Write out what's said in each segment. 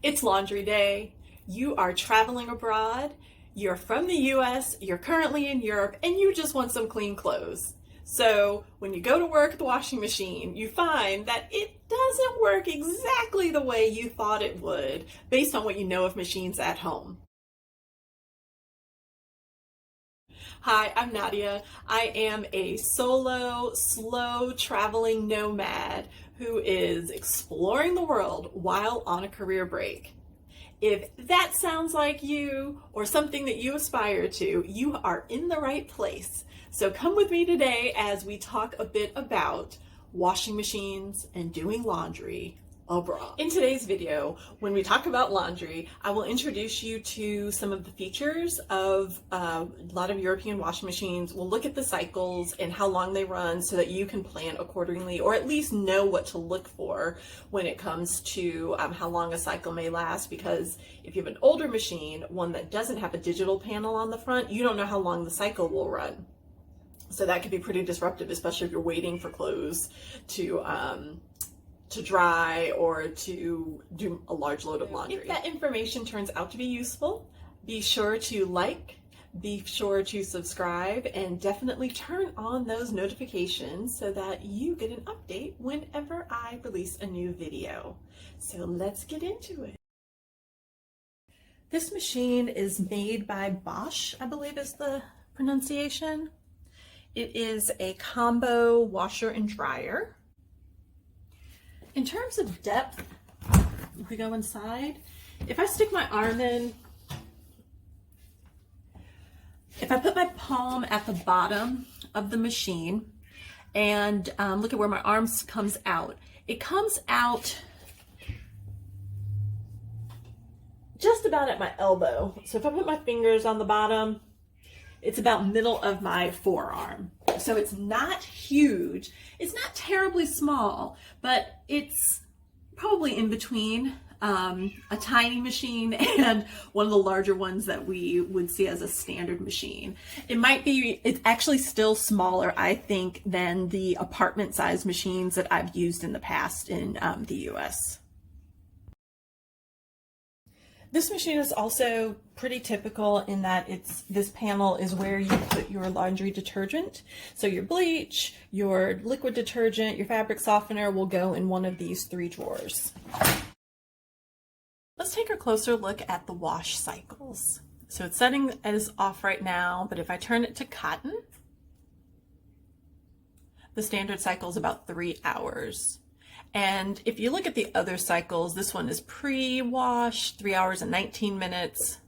It's laundry day. You are traveling abroad. You're from the US, you're currently in Europe, and you just want some clean clothes. So when you go to work at the washing machine, you find that it doesn't work exactly the way you thought it would, based on what you know of machines at home. Hi, I'm Nadia. I am a solo, slow traveling nomad who is exploring the world while on a career break. If that sounds like you or something that you aspire to, you are in the right place. So come with me today as we talk a bit about washing machines and doing laundry abroad. In today's video, when we talk about laundry, I will introduce you to some of the features of a lot of European washing machines. We'll look at the cycles and how long they run so that you can plan accordingly, or at least know what to look for when it comes to how long a cycle may last. Because if you have an older machine, one that doesn't have a digital panel on the front, you don't know how long the cycle will run. So that could be pretty disruptive, especially if you're waiting for clothes to dry or to do a large load of laundry. If that information turns out to be useful, be sure to like, be sure to subscribe, and definitely turn on those notifications so that you get an update whenever I release a new video. So let's get into it. This machine is made by Bosch, I believe is the pronunciation. It is a combo washer and dryer. In terms of depth, if we go inside, if I stick my arm in, if I put my palm at the bottom of the machine and look at where my arm comes out, it comes out just about at my elbow. So if I put my fingers on the bottom, it's about middle of my forearm. So it's not huge. It's not terribly small, but it's probably in between a tiny machine and one of the larger ones that we would see as a standard machine. It's actually still smaller, I think, than the apartment size machines that I've used in the past in the US. This machine is also pretty typical in that this panel is where you put your laundry detergent. So your bleach, your liquid detergent, your fabric softener will go in one of these three drawers. Let's take a closer look at the wash cycles. So it's setting as off right now, but if I turn it to cotton, the standard cycle is about 3 hours. And if you look at the other cycles, this one is pre-wash, 3 hours and 19 minutes.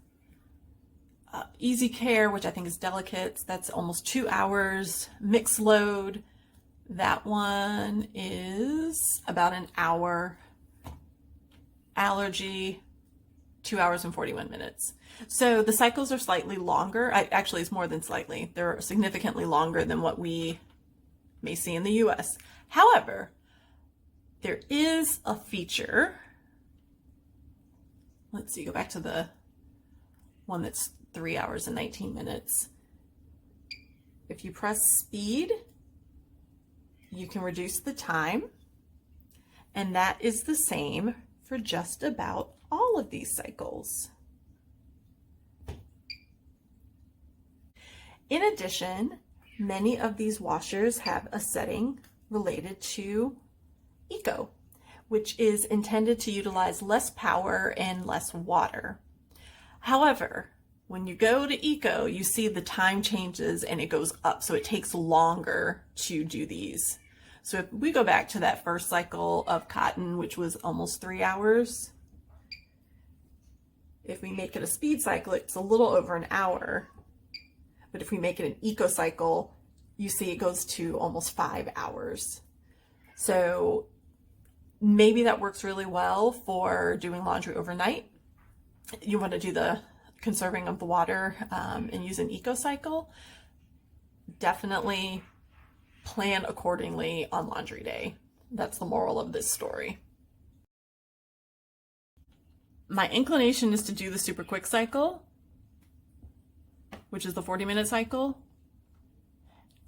Easy care, which I think is delicate, that's almost 2 hours. Mixed load, that one is about an hour. Allergy, 2 hours and 41 minutes. So the cycles are slightly longer. Actually, it's more than slightly. They're significantly longer than what we may see in the US. However, there is a feature. Let's see, go back to the one that's 3 hours and 19 minutes. If you press speed, you can reduce the time, and that is the same for just about all of these cycles. In addition, many of these washers have a setting related to Eco, which is intended to utilize less power and less water. However, when you go to Eco, you see the time changes and it goes up, so it takes longer to do these. So if we go back to that first cycle of cotton, which was almost 3 hours, if we make it a speed cycle, it's a little over an hour. But if we make it an Eco cycle, you see it goes to almost 5 hours. So maybe that works really well for doing laundry overnight. You want to do the conserving of the water and use an Eco cycle. Definitely plan accordingly on laundry day. That's the moral of this story. My inclination is to do the super quick cycle, which is the 40-minute cycle.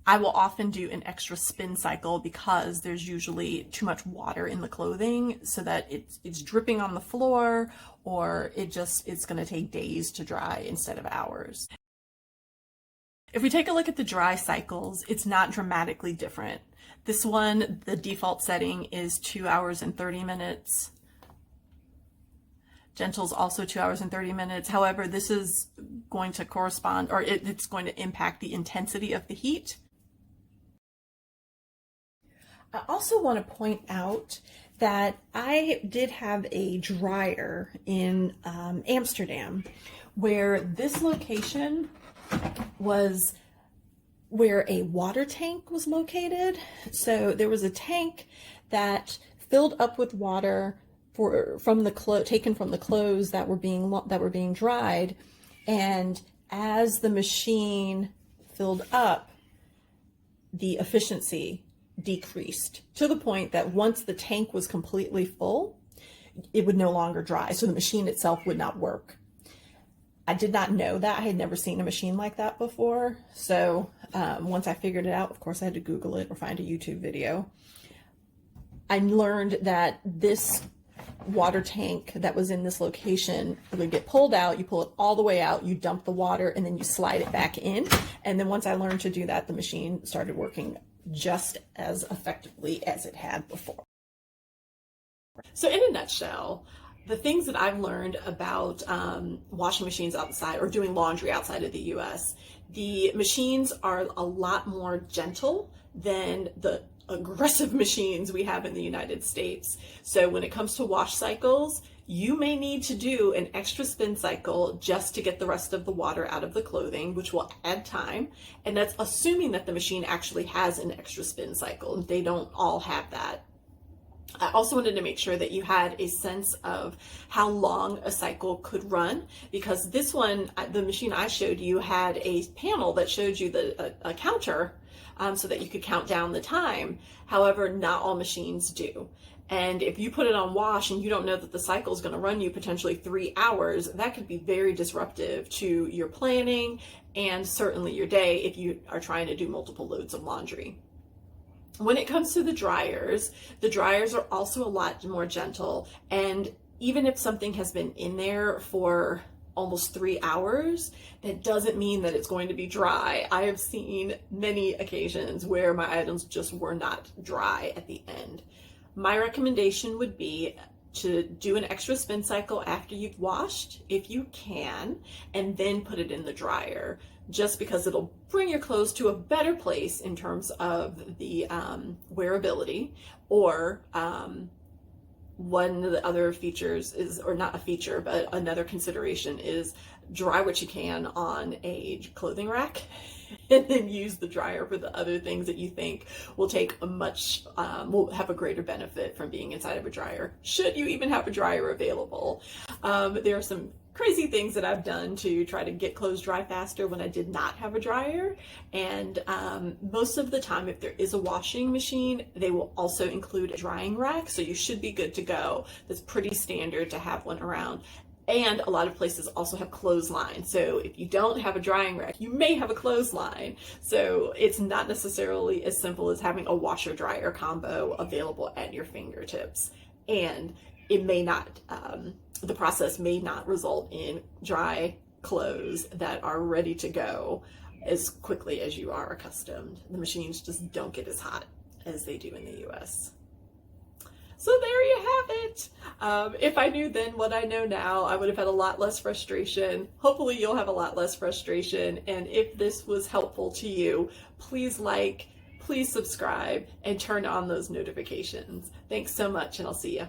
I will often do an extra spin cycle because there's usually too much water in the clothing so that it's dripping on the floor, or it's going to take days to dry instead of hours. If we take a look at the dry cycles, it's not dramatically different. This one, the default setting is 2 hours and 30 minutes. Gentle's also 2 hours and 30 minutes. However, this is going to correspond, or it's going to impact the intensity of the heat. I also want to point out that I did have a dryer in Amsterdam, where this location was where a water tank was located. So there was a tank that filled up with water taken from the clothes that were being dried, and as the machine filled up, the efficiency decreased to the point that once the tank was completely full, it would no longer dry, so the machine itself would not work. I did not know that. I had never seen a machine like that before. So once I figured it out, of course I had to Google it or find a YouTube video. I learned that this water tank that was in this location would get pulled out. You pull it all the way out, you dump the water, and then you slide it back in. And then once I learned to do that, the machine started working just as effectively as it had before. So in a nutshell, the things that I've learned about washing machines outside or doing laundry outside of the US, the machines are a lot more gentle than the aggressive machines we have in the United States. So when it comes to wash cycles, you may need to do an extra spin cycle just to get the rest of the water out of the clothing, which will add time. And that's assuming that the machine actually has an extra spin cycle. They don't all have that. I also wanted to make sure that you had a sense of how long a cycle could run, because this one, the machine I showed you, had a panel that showed you a counter so that you could count down the time. However, not all machines do. And if you put it on wash and you don't know that the cycle is going to run you potentially 3 hours, that could be very disruptive to your planning and certainly your day if you are trying to do multiple loads of laundry. When it comes to the dryers are also a lot more gentle. And even if something has been in there for almost 3 hours, that doesn't mean that it's going to be dry. I have seen many occasions where my items just were not dry at the end. My recommendation would be to do an extra spin cycle after you've washed, if you can, and then put it in the dryer, just because it'll bring your clothes to a better place in terms of the wearability. Or one of the other features is, or not a feature, but another consideration is dry what you can on a clothing rack and then use the dryer for the other things that you think will take will have a greater benefit from being inside of a dryer, should you even have a dryer available. There are some crazy things that I've done to try to get clothes dry faster when I did not have a dryer. And most of the time, if there is a washing machine, they will also include a drying rack. So you should be good to go. That's pretty standard to have one around. And a lot of places also have clothesline. So if you don't have a drying rack, you may have a clothesline. So it's not necessarily as simple as having a washer dryer combo available at your fingertips. And it may not, the process may not result in dry clothes that are ready to go as quickly as you are accustomed. The machines just don't get as hot as they do in the US. So there you have it. If I knew then what I know now, I would have had a lot less frustration. Hopefully you'll have a lot less frustration. And if this was helpful to you, please like, please subscribe, and turn on those notifications. Thanks so much, and I'll see you.